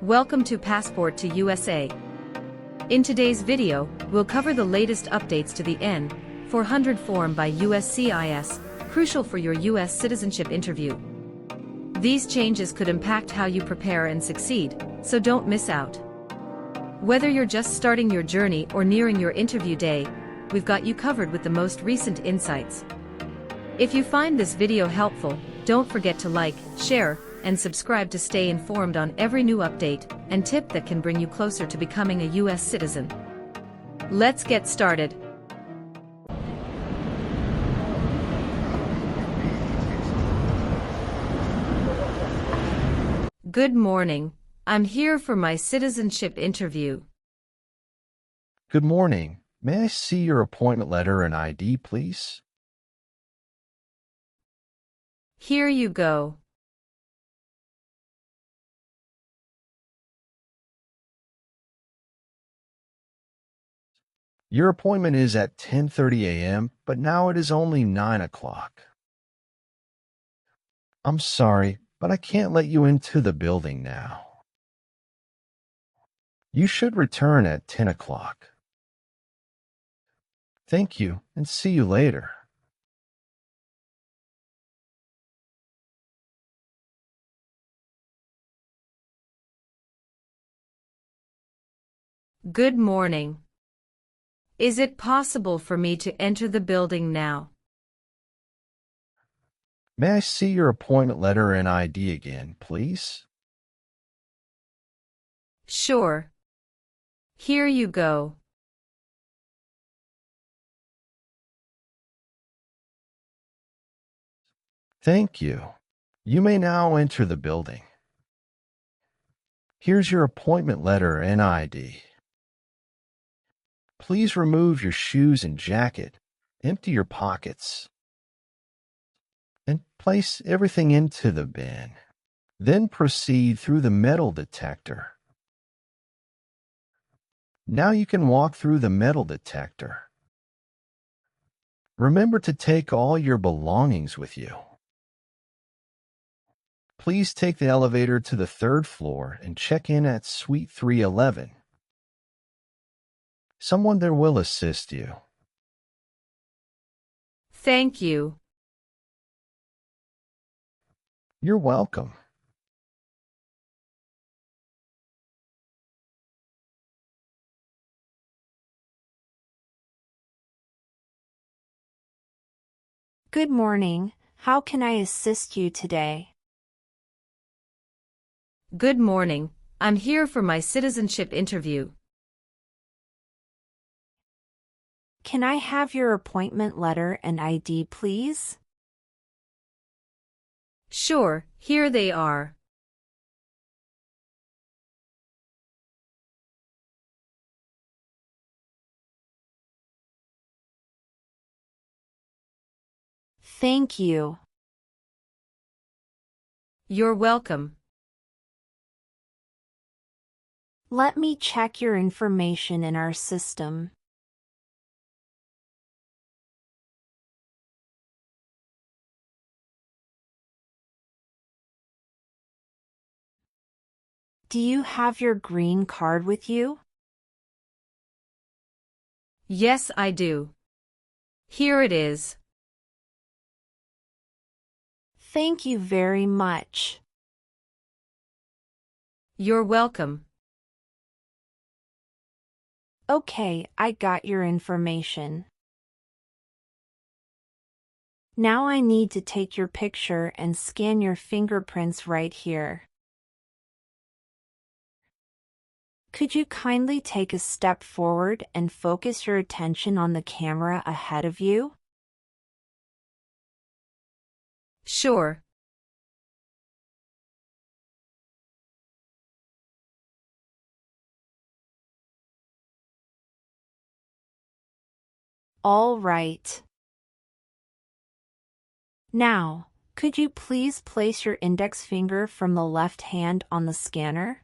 Welcome to Passport to USA. In today's video, we'll cover the latest updates to the N-400 form by USCIS, crucial for your US citizenship interview. These changes could impact how you prepare and succeed, so don't miss out. Whether you're just starting your journey or nearing your interview day, we've got you covered with the most recent insights. If you find this video helpful, don't forget to like, share, and subscribe to stay informed on every new update and tip that can bring you closer to becoming a US citizen. Let's get started. Good morning. I'm here for my citizenship interview. Good morning. May I see your appointment letter and ID, please? Here you go. Your appointment is at 10:30 a.m., but now it is only 9 o'clock. I'm sorry, but I can't let you into the building now. You should return at 10 o'clock. Thank you, and see you later. Good morning. Is it possible for me to enter the building now? May I see your appointment letter and ID again, please? Sure. Here you go. Thank you. You may now enter the building. Here's your appointment letter and ID. Please remove your shoes and jacket, empty your pockets, and place everything into the bin. Then proceed through the metal detector. Now you can walk through the metal detector. Remember to take all your belongings with you. Please take the elevator to the 3rd floor and check in at Suite 311. Someone there will assist you. Thank you. You're welcome. Good morning. How can I assist you today? Good morning. I'm here for my citizenship interview. Can I have your appointment letter and ID, please? Sure, here they are. Thank you. You're welcome. Let me check your information in our system. Do you have your green card with you? Yes, I do. Here it is. Thank you very much. You're welcome. Okay, I got your information. Now I need to take your picture and scan your fingerprints right here. Could you kindly take a step forward and focus your attention on the camera ahead of you? Sure. All right. Now, could you please place your index finger from the left hand on the scanner?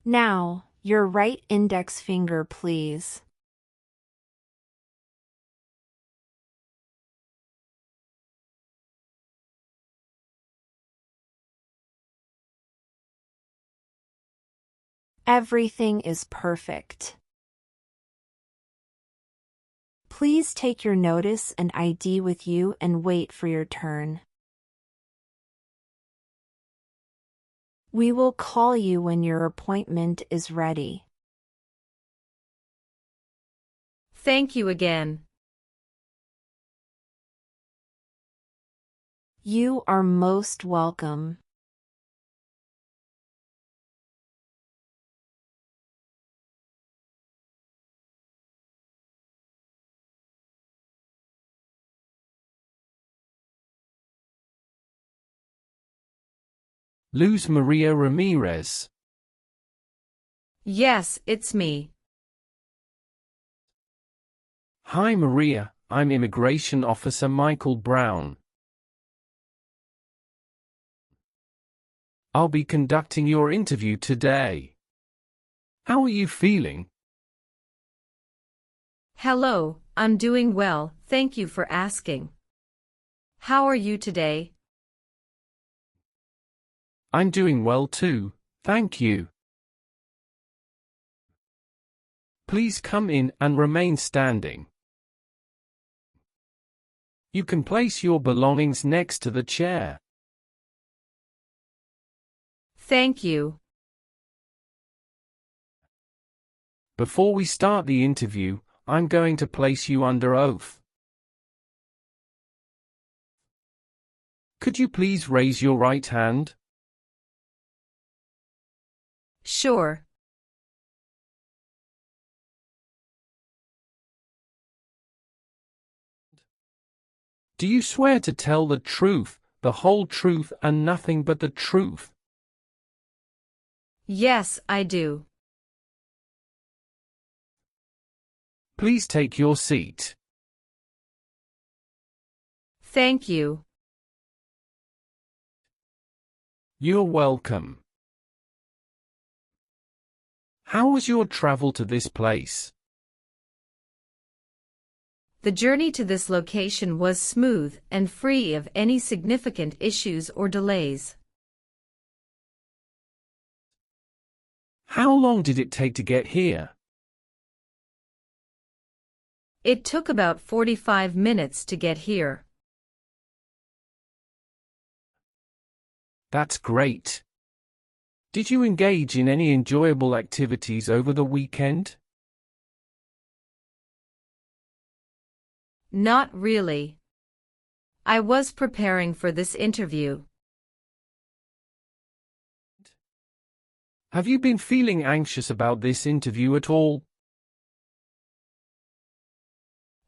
Now, your right index finger, please. Everything is perfect. Please take your notice and ID with you and wait for your turn. We will call you when your appointment is ready. Thank you again. You are most welcome. Luz Maria Ramirez. Yes, it's me. Hi Maria, I'm Immigration Officer Michael Brown. I'll be conducting your interview today. How are you feeling? Hello, I'm doing well, thank you for asking. How are you today? I'm doing well too, thank you. Please come in and remain standing. You can place your belongings next to the chair. Thank you. Before we start the interview, I'm going to place you under oath. Could you please raise your right hand? Sure. Do you swear to tell the truth, the whole truth and nothing but the truth? Yes, I do. Please take your seat. Thank you. You're welcome. How was your travel to this place? The journey to this location was smooth and free of any significant issues or delays. How long did it take to get here? It took about 45 minutes to get here. That's great. Did you engage in any enjoyable activities over the weekend? Not really. I was preparing for this interview. Have you been feeling anxious about this interview at all?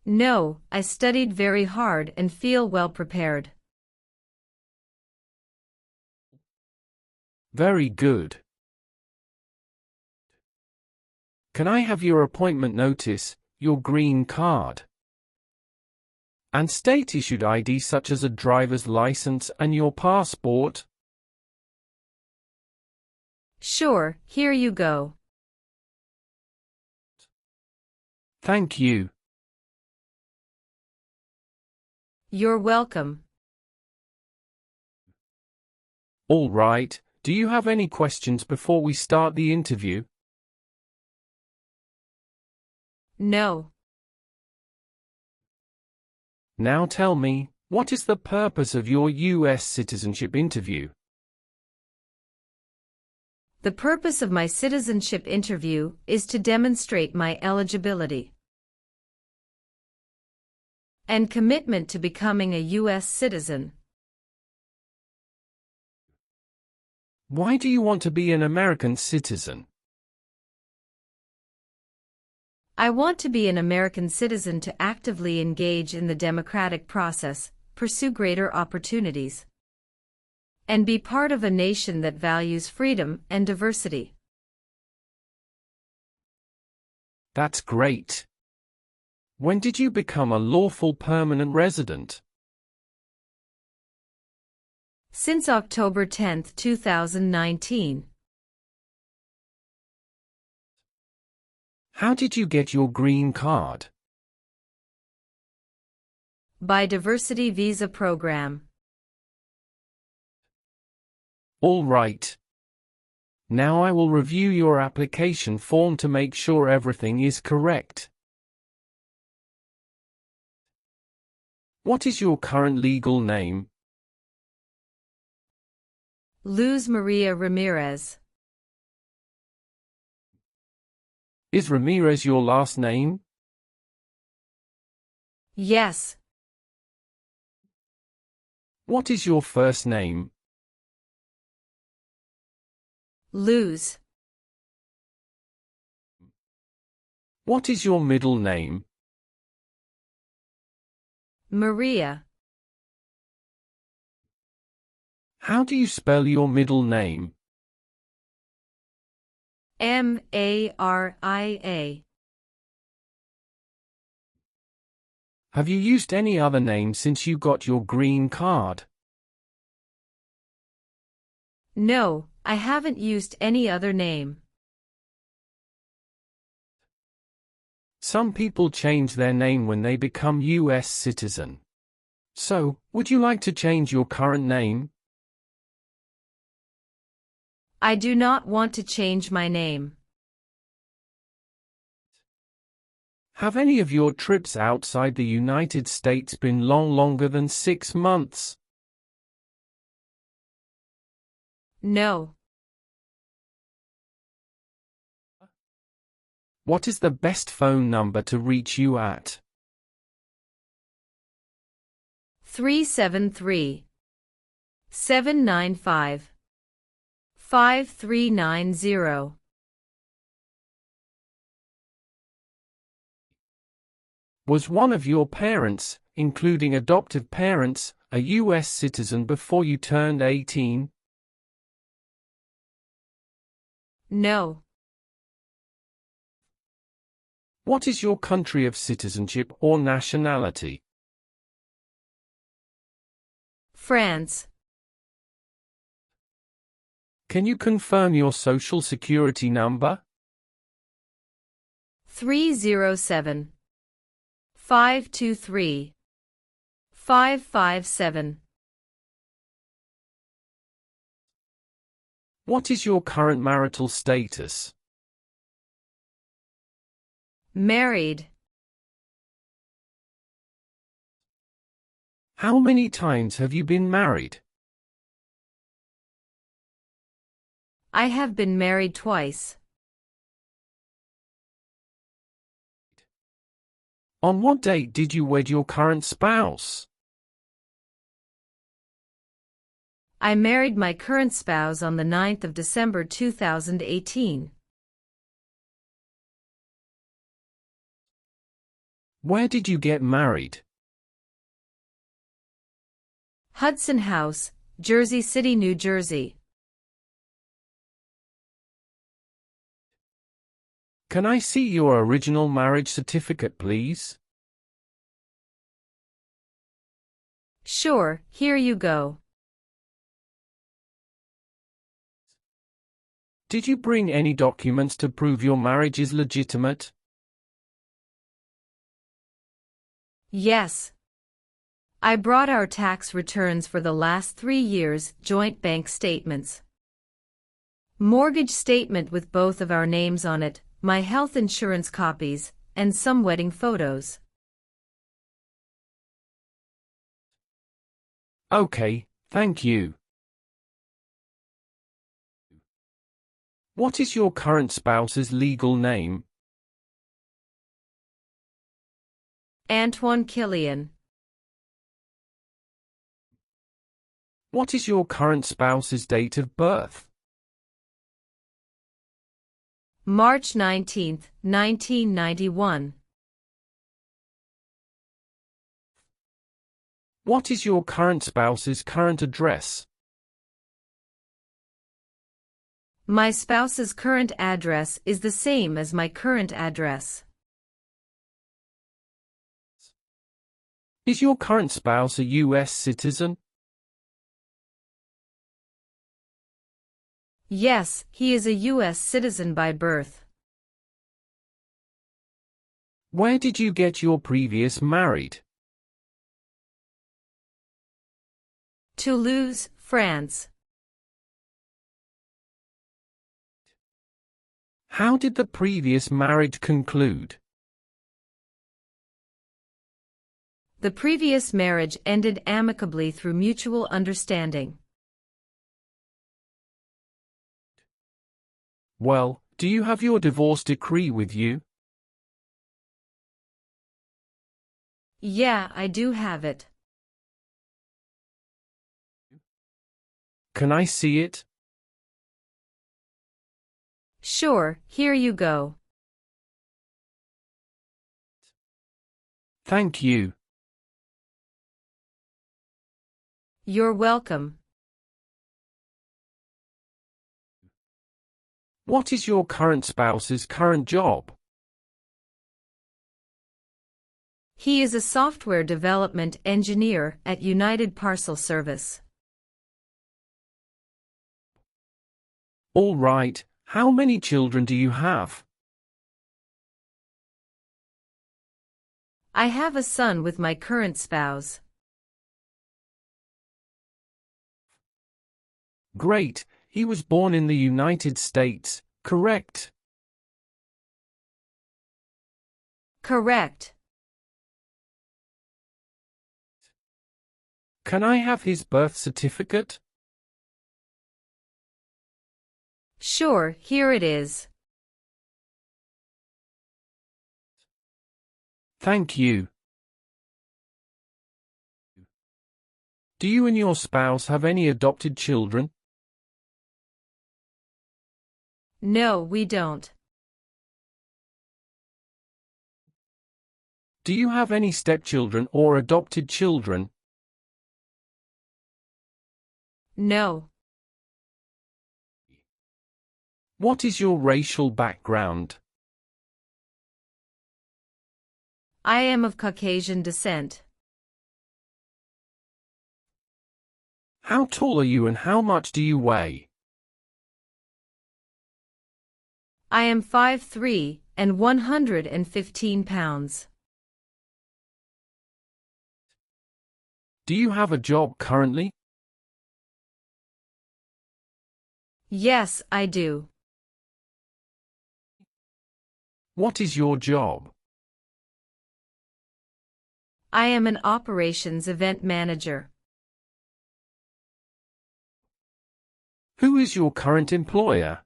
No, I studied very hard and feel well prepared. Very good. Can I have your appointment notice, your green card, and state-issued ID such as a driver's license and your passport? Sure, here you go. Thank you. You're welcome. All right, do you have any questions before we start the interview? No. Now tell me, what is the purpose of your US citizenship interview? The purpose of my citizenship interview is to demonstrate my eligibility and commitment to becoming a U.S. citizen. Why do you want to be an American citizen? I want to be an American citizen to actively engage in the democratic process, pursue greater opportunities, and be part of a nation that values freedom and diversity. That's great. When did you become a lawful permanent resident? Since October 10, 2019. How did you get your green card? By Diversity Visa Program. All right. Now I will review your application form to make sure everything is correct. What is your current legal name? Luz Maria Ramirez. Is Ramirez your last name? Yes. What is your first name? Luz. What is your middle name? Maria. How do you spell your middle name? Maria. Have you used any other name since you got your green card? No, I haven't used any other name. Some people change their name when they become US citizen. So, would you like to change your current name? I do not want to change my name. Have any of your trips outside the United States been longer than 6 months? No. What is the best phone number to reach you at? 373-795-5390. Was one of your parents, including adoptive parents, a US citizen before you turned 18? No. What is your country of citizenship or nationality? France. Can you confirm your social security number? 307-523-557. What is your current marital status? Married. How many times have you been married? I have been married twice. On what date did you wed your current spouse? I married my current spouse on the 9th of December 2018. Where did you get married? Hudson House, Jersey City, New Jersey. Can I see your original marriage certificate, please? Sure, here you go. Did you bring any documents to prove your marriage is legitimate? Yes. I brought our tax returns for the last 3 years, joint bank statements, mortgage statement with both of our names on it, my health insurance copies, and some wedding photos. Okay, thank you. What is your current spouse's legal name? Antoine Killian. What is your current spouse's date of birth? March 19, 1991. What is your current spouse's current address? My spouse's current address is the same as my current address. Is your current spouse a US citizen? Yes, he is a US citizen by birth. Where did you get your previous married? Toulouse, France. How did the previous marriage conclude? The previous marriage ended amicably through mutual understanding. Well, do you have your divorce decree with you? Yeah, I do have it. Can I see it? Sure, here you go. Thank you. You're welcome. What is your current spouse's current job? He is a software development engineer at United Parcel Service. All right, how many children do you have? I have a son with my current spouse. Great, he was born in the United States, correct? Correct. Can I have his birth certificate? Sure, here it is. Thank you. Do you and your spouse have any adopted children? No, we don't. Do you have any stepchildren or adopted children? No. What is your racial background? I am of Caucasian descent. How tall are you and how much do you weigh? I am 5'3" and 115 pounds. Do you have a job currently? Yes, I do. What is your job? I am an operations event manager. Who is your current employer?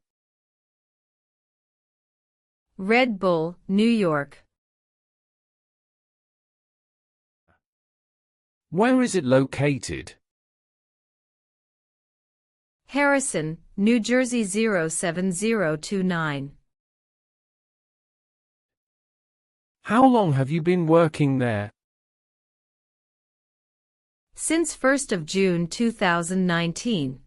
Red Bull, New York. Where is it located? Harrison, New Jersey 07029. How long have you been working there? Since 1st of June 2019.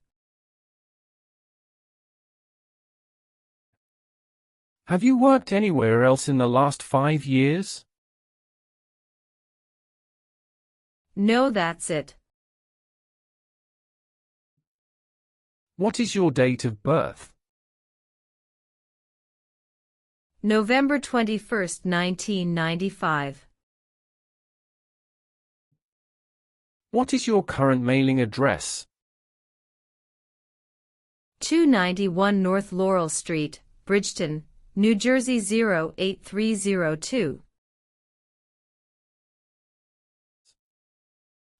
Have you worked anywhere else in the last 5 years? No, that's it. What is your date of birth? November 21st, 1995. What is your current mailing address? 291 North Laurel Street, Bridgeton, New Jersey 08302.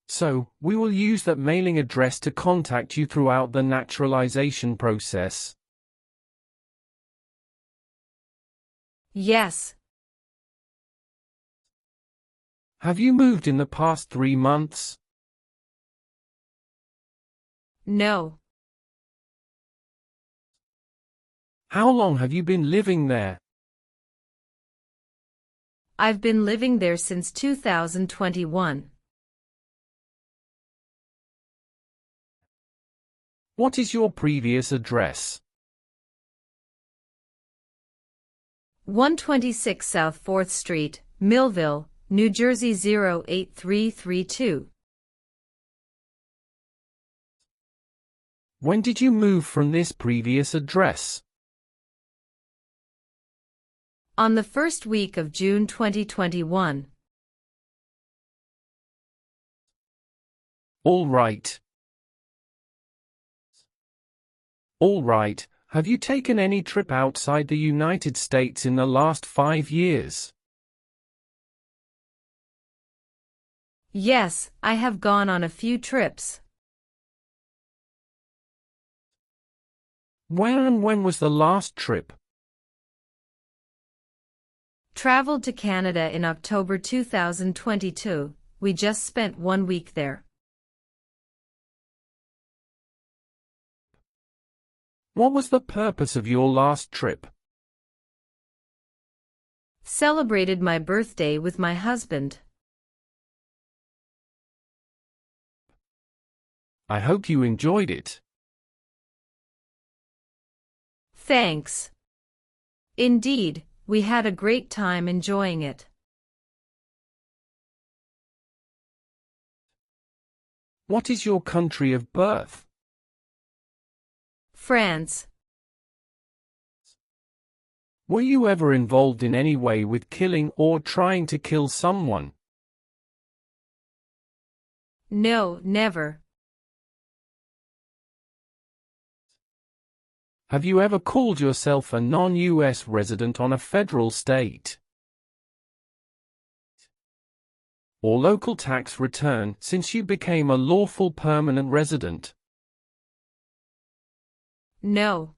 So, we will use that mailing address to contact you throughout the naturalization process. Yes. Have you moved in the past 3 months? No. How long have you been living there? I've been living there since 2021. What is your previous address? 126 South 4th Street, Millville, New Jersey 08332. When did you move from this previous address? On the first week of June 2021. All right. All right, Have you taken any trip outside the United States in the last 5 years? Yes, I have gone on a few trips. Where and when was the last trip? Traveled to Canada in October 2022. We just spent 1 week there. What was the purpose of your last trip? Celebrated my birthday with my husband. I hope you enjoyed it. Thanks. Indeed, we had a great time enjoying it. What is your country of birth? France. Were you ever involved in any way with killing or trying to kill someone? No, never. Have you ever called yourself a non-US resident on a federal, state, or local tax return since you became a lawful permanent resident? No.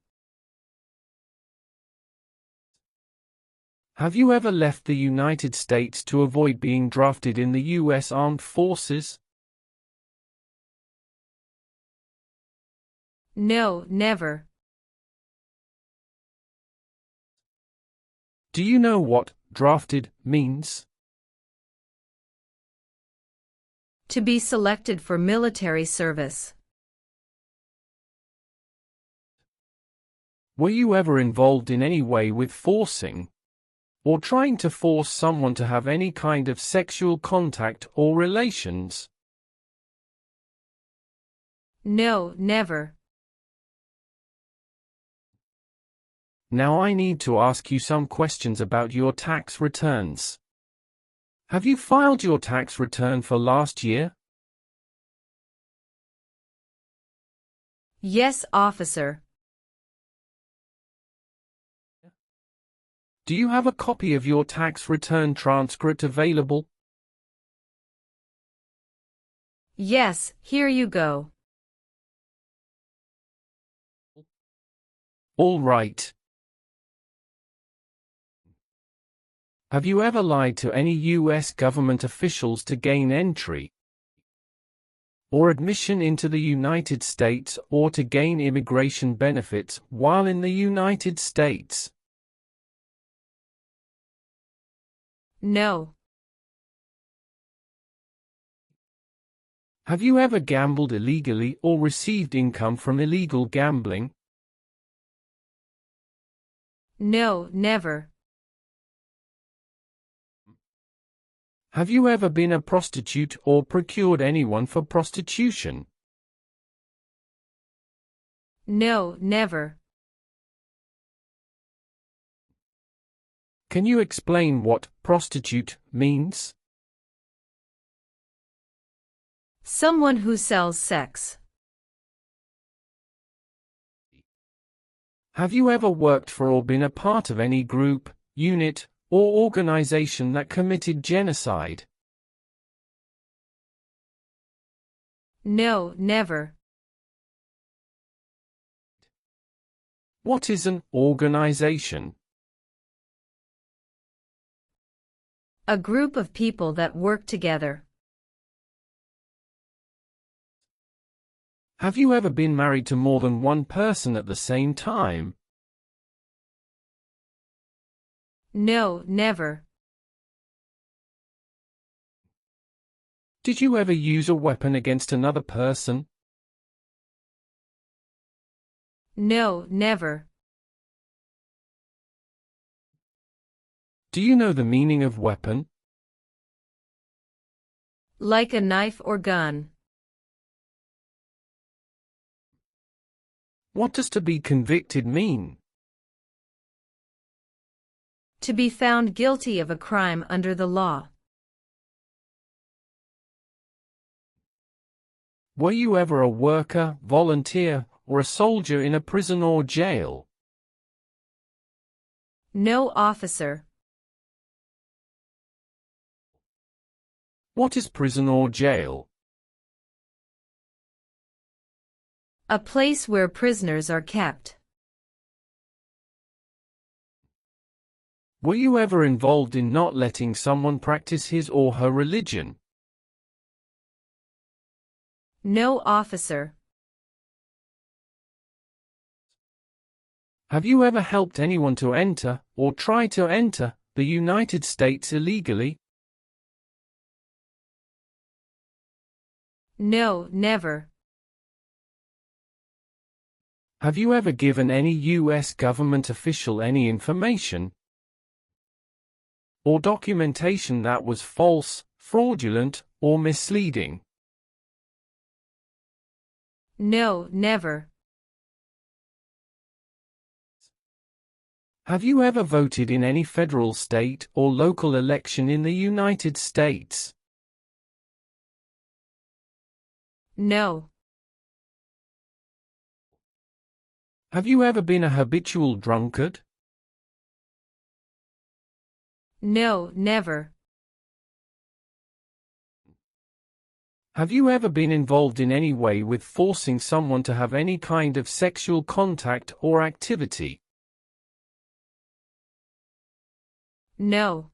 Have you ever left the United States to avoid being drafted in the U.S. Armed Forces? No, never. Do you know what drafted means? To be selected for military service. Were you ever involved in any way with forcing, or trying to force someone to have any kind of sexual contact or relations? No, never. Now I need to ask you some questions about your tax returns. Have you filed your tax return for last year? Yes, officer. Do you have a copy of your tax return transcript available? Yes, here you go. All right. Have you ever lied to any U.S. government officials to gain entry or admission into the United States or to gain immigration benefits while in the United States? No. Have you ever gambled illegally or received income from illegal gambling? No, never. Have you ever been a prostitute or procured anyone for prostitution? No, never. Can you explain what prostitute means? Someone who sells sex. Have you ever worked for or been a part of any group, unit, or organization that committed genocide? No, never. What is an organization? A group of people that work together. Have you ever been married to more than one person at the same time? No, never. Did you ever use a weapon against another person? No, never. Do you know the meaning of weapon? Like a knife or gun. What does to be convicted mean? To be found guilty of a crime under the law. Were you ever a worker, volunteer, or a soldier in a prison or jail? No, officer. What is prison or jail? A place where prisoners are kept. Were you ever involved in not letting someone practice his or her religion? No, officer. Have you ever helped anyone to enter, or try to enter, the United States illegally? No, never. Have you ever given any U.S. government official any information or documentation that was false, fraudulent, or misleading? No, never. Have you ever voted in any federal, state, or local election in the United States? No. Have you ever been a habitual drunkard? No, never. Have you ever been involved in any way with forcing someone to have any kind of sexual contact or activity? No.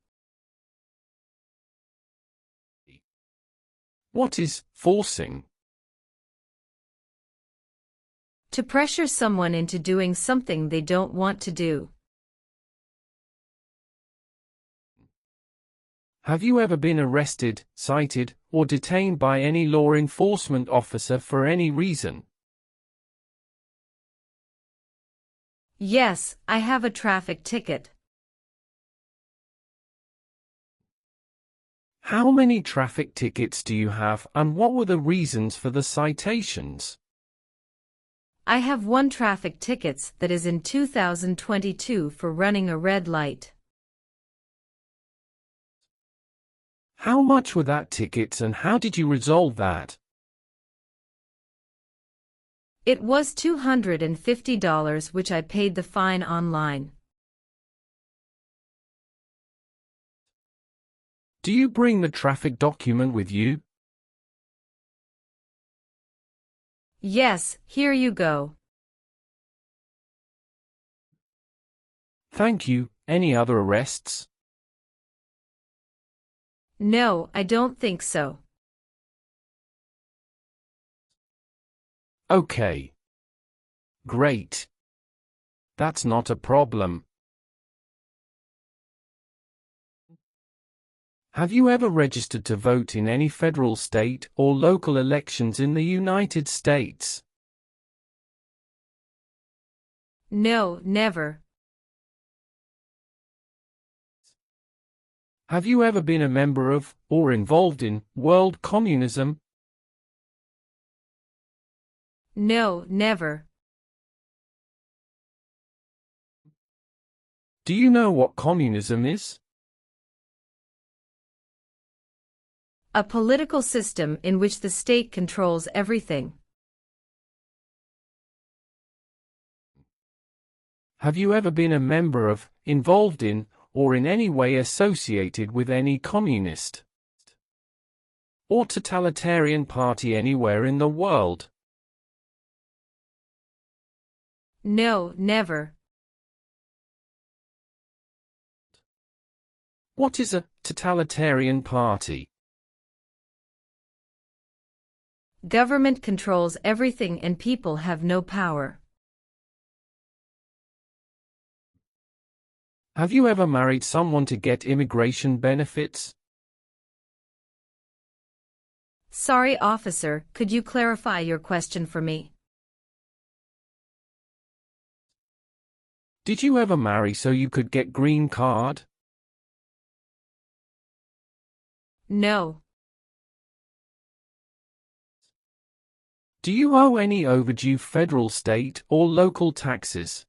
What is forcing? To pressure someone into doing something they don't want to do. Have you ever been arrested, cited, or detained by any law enforcement officer for any reason? Yes, I have a traffic ticket. How many traffic tickets do you have, and what were the reasons for the citations? I have one traffic ticket that is in 2022 for running a red light. How much were that tickets and how did you resolve that? It was $250 which I paid the fine online. Do you bring the traffic document with you? Yes, here you go. Thank you. Any other arrests? No, I don't think so. Okay. Great. That's not a problem. Have you ever registered to vote in any federal, state, or local elections in the United States? No, never. Have you ever been a member of, or involved in, world communism? No, never. Do you know what communism is? A political system in which the state controls everything. Have you ever been a member of, involved in, or in any way associated with any communist or totalitarian party anywhere in the world? No, never. What is a totalitarian party? Government controls everything and people have no power. Have you ever married someone to get immigration benefits? Sorry, officer, could you clarify your question for me? Did you ever marry so you could get green card? No. Do you owe any overdue federal, state, or local taxes?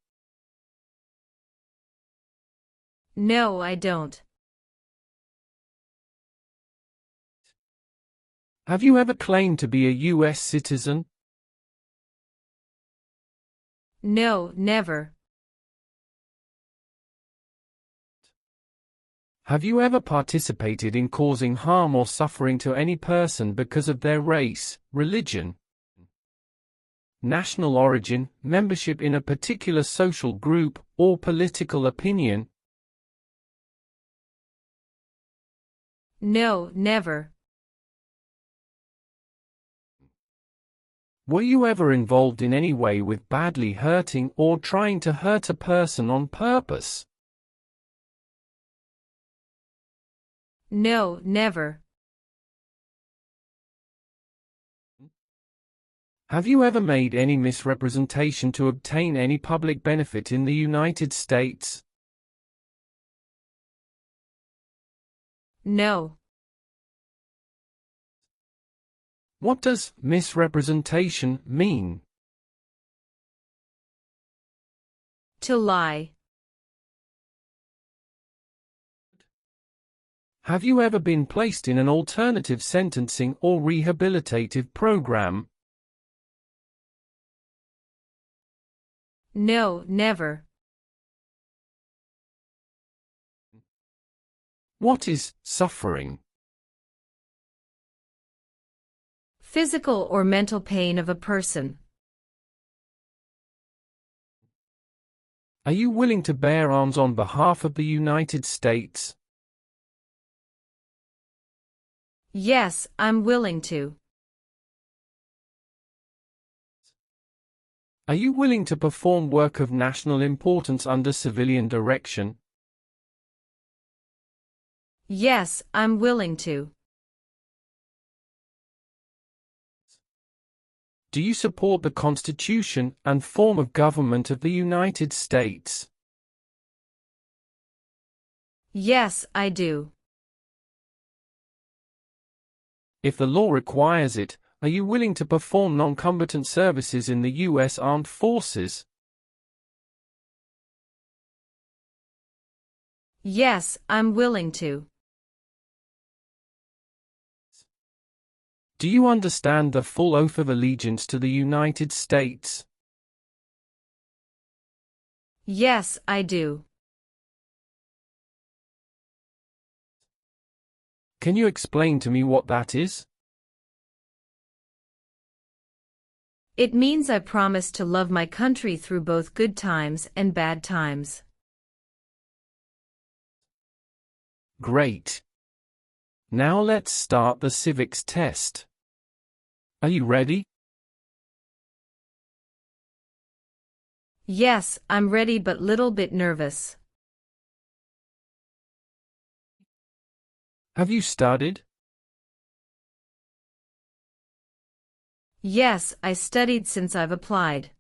No, I don't. Have you ever claimed to be a US citizen? No, never. Have you ever participated in causing harm or suffering to any person because of their race, religion, national origin, membership in a particular social group, or political opinion? No, never. Were you ever involved in any way with badly hurting or trying to hurt a person on purpose? No, never. Have you ever made any misrepresentation to obtain any public benefit in the United States? No. What does misrepresentation mean? To lie. Have you ever been placed in an alternative sentencing or rehabilitative program? No, never. What is suffering? Physical or mental pain of a person. Are you willing to bear arms on behalf of the United States? Yes, I'm willing to. Are you willing to perform work of national importance under civilian direction? Yes, I'm willing to. Do you support the Constitution and form of government of the United States? Yes, I do. If the law requires it, are you willing to perform non-combatant services in the U.S. Armed Forces? Yes, I'm willing to. Do you understand the full oath of allegiance to the United States? Yes, I do. Can you explain to me what that is? It means I promise to love my country through both good times and bad times. Great. Now let's start the civics test. Are you ready? Yes, I'm ready but little bit nervous. Have you studied? Yes, I studied since I've applied.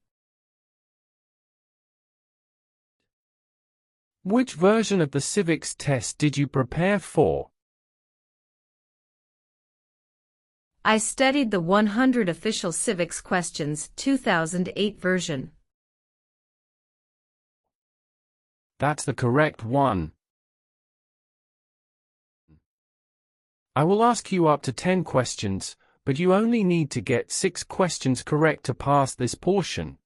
Which version of the civics test did you prepare for? I studied the 100 Official Civics Questions 2008 version. That's the correct one. I will ask you up to 10 questions, but you only need to get 6 questions correct to pass this portion.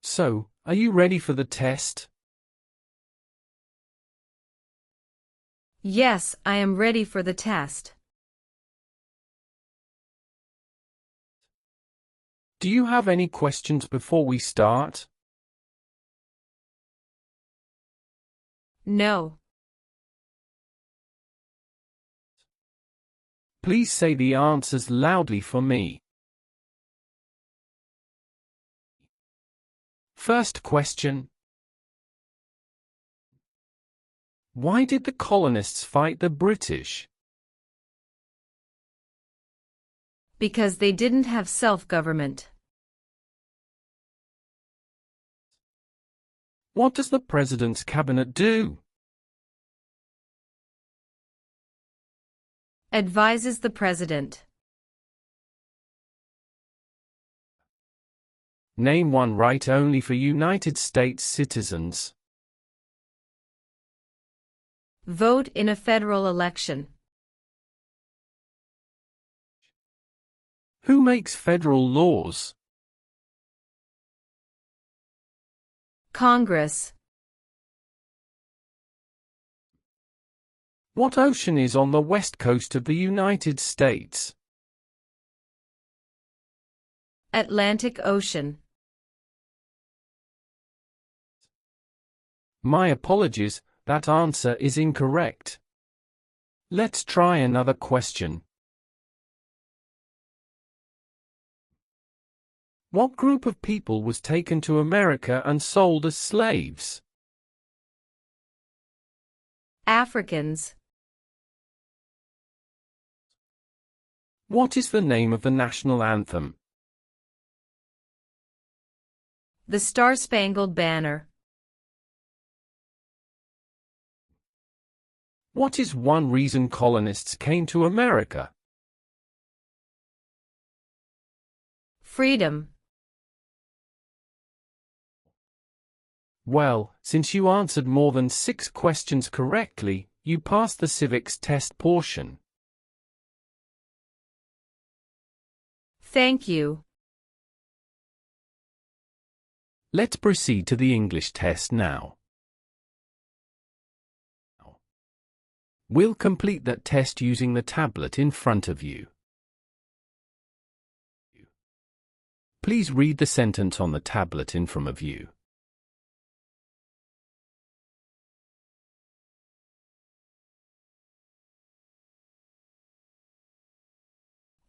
So, are you ready for the test? Yes, I am ready for the test. Do you have any questions before we start? No. Please say the answers loudly for me. First question. Why did the colonists fight the British? Because they didn't have self-government. What does the President's cabinet do? Advises the President. Name one right only for United States citizens. Vote in a federal election. Who makes federal laws? Congress. What ocean is on the west coast of the United States? Atlantic Ocean. My apologies, that answer is incorrect. Let's try another question. What group of people was taken to America and sold as slaves? Africans. What is the name of the national anthem? The Star-Spangled Banner. What is one reason colonists came to America? Freedom. Well, since you answered more than 6 questions correctly, you passed the civics test portion. Thank you. Let's proceed to the English test now. We'll complete that test using the tablet in front of you. Please read the sentence on the tablet in front of you.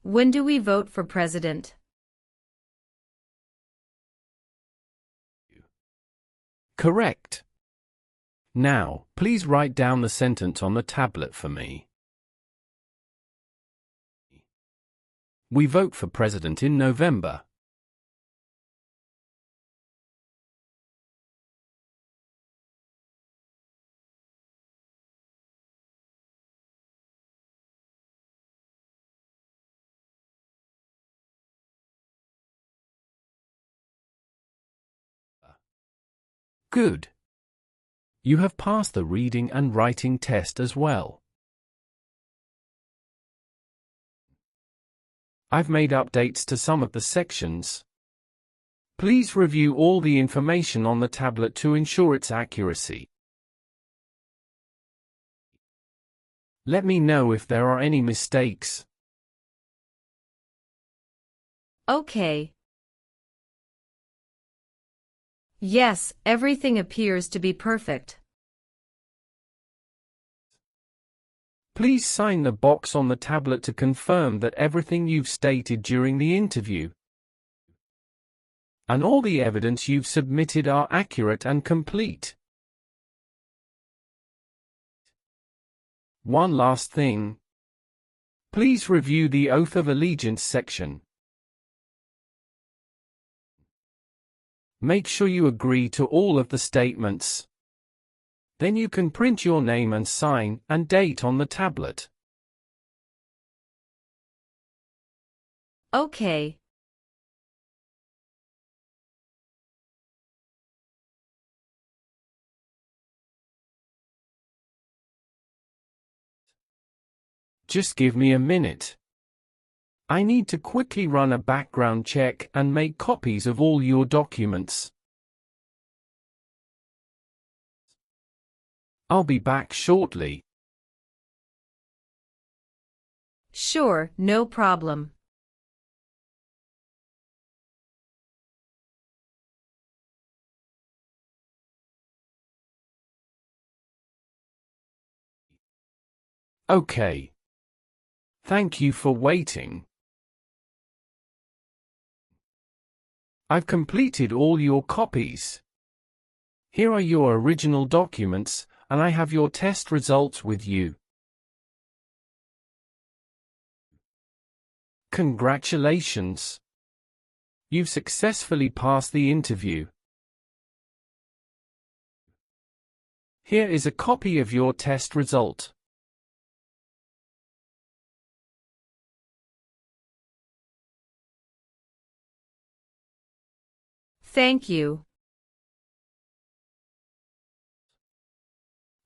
When do we vote for president? Correct. Now, please write down the sentence on the tablet for me. We vote for president in November. Good. You have passed the reading and writing test as well. I've made updates to some of the sections. Please review all the information on the tablet to ensure its accuracy. Let me know if there are any mistakes. Okay. Yes, everything appears to be perfect. Please sign the box on the tablet to confirm that everything you've stated during the interview and all the evidence you've submitted are accurate and complete. One last thing. Please review the Oath of Allegiance section. Make sure you agree to all of the statements. Then you can print your name and sign and date on the tablet. Okay. Just give me a minute. I need to quickly run a background check and make copies of all your documents. I'll be back shortly. Sure, no problem. Okay. Thank you for waiting. I've completed all your copies. Here are your original documents, and I have your test results with you. Congratulations! You've successfully passed the interview. Here is a copy of your test result. Thank you.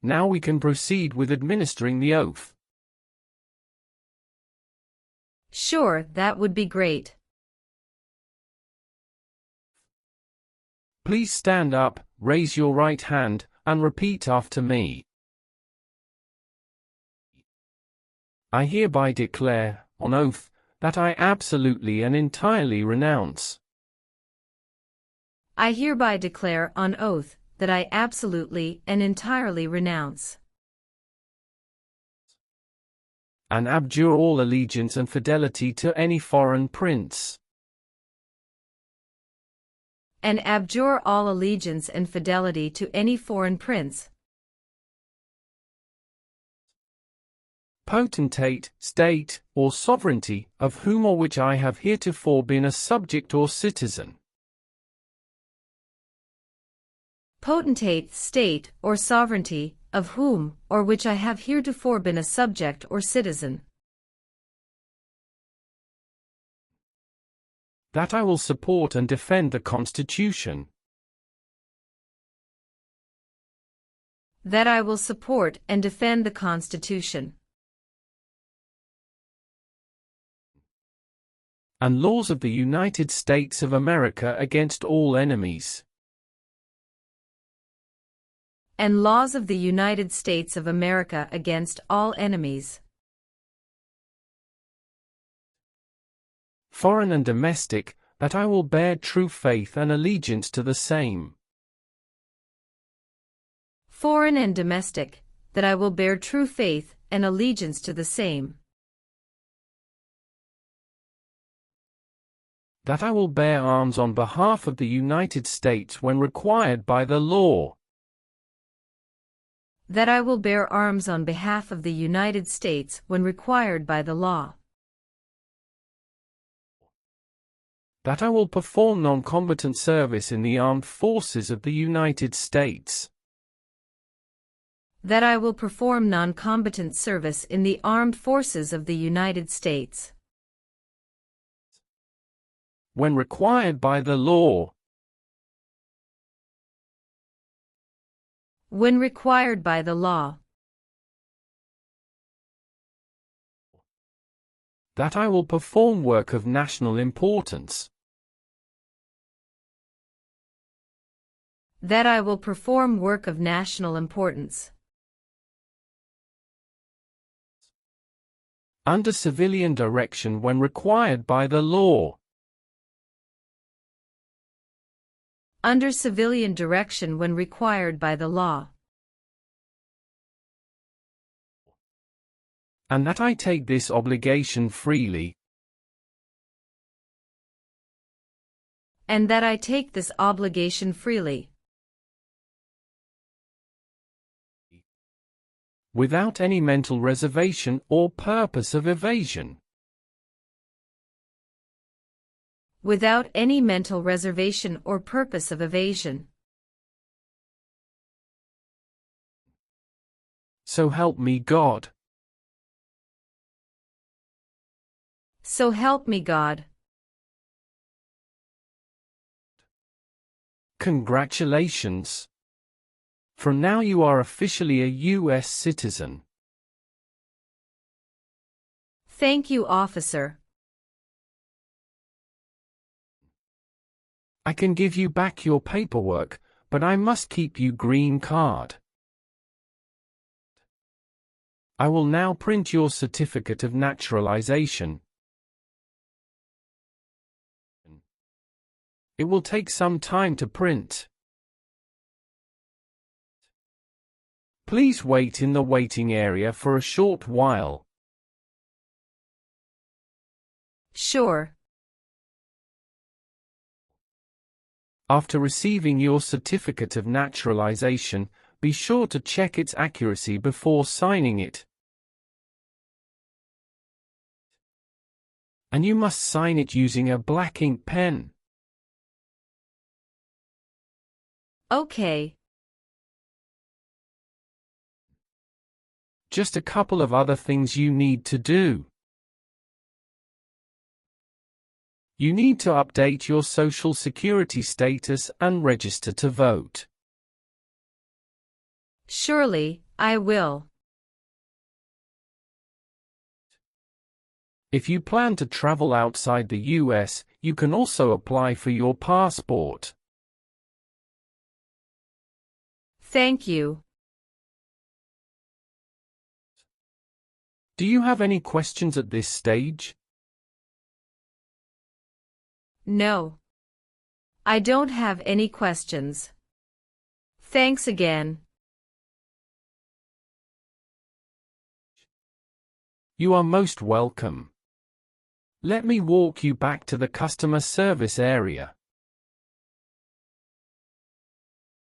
Now we can proceed with administering the oath. Sure, that would be great. Please stand up, raise your right hand, and repeat after me. I hereby declare, on oath, that I absolutely and entirely renounce I hereby declare on oath that I absolutely and entirely renounce and abjure all allegiance and fidelity to any foreign prince, and abjure all allegiance and fidelity to any foreign prince, potentate, state, or sovereignty, of whom or which I have heretofore been a subject or citizen. Potentate, state, or sovereignty, of whom or which I have heretofore been a subject or citizen. That I will support and defend the Constitution. That I will support and defend the Constitution. And laws of the United States of America against all enemies. And laws of the United States of America against all enemies. Foreign and domestic, that I will bear true faith and allegiance to the same. Foreign and domestic, that I will bear true faith and allegiance to the same. That I will bear arms on behalf of the United States when required by the law. That I will bear arms on behalf of the United States when required by the law. That I will perform non-combatant service in the armed forces of the United States. That I will perform non-combatant service in the armed forces of the United States. When required by the law. When required by the law. That I will perform work of national importance. That I will perform work of national importance. Under civilian direction when required by the law. Under civilian direction when required by the law. And that I take this obligation freely. And that I take this obligation freely. Without any mental reservation or purpose of evasion. Without any mental reservation or purpose of evasion. So help me God. So help me God. Congratulations. From now you are officially a US citizen. Thank you, officer. I can give you back your paperwork, but I must keep you green card. I will now print your certificate of naturalization. It will take some time to print. Please wait in the waiting area for a short while. Sure. After receiving your certificate of naturalization, be sure to check its accuracy before signing it. And you must sign it using a black ink pen. Okay. Just a couple of other things you need to do. You need to update your Social Security status and register to vote. Surely, I will. If you plan to travel outside the US, you can also apply for your passport. Thank you. Do you have any questions at this stage? No. I don't have any questions. Thanks again. You are most welcome. Let me walk you back to the customer service area.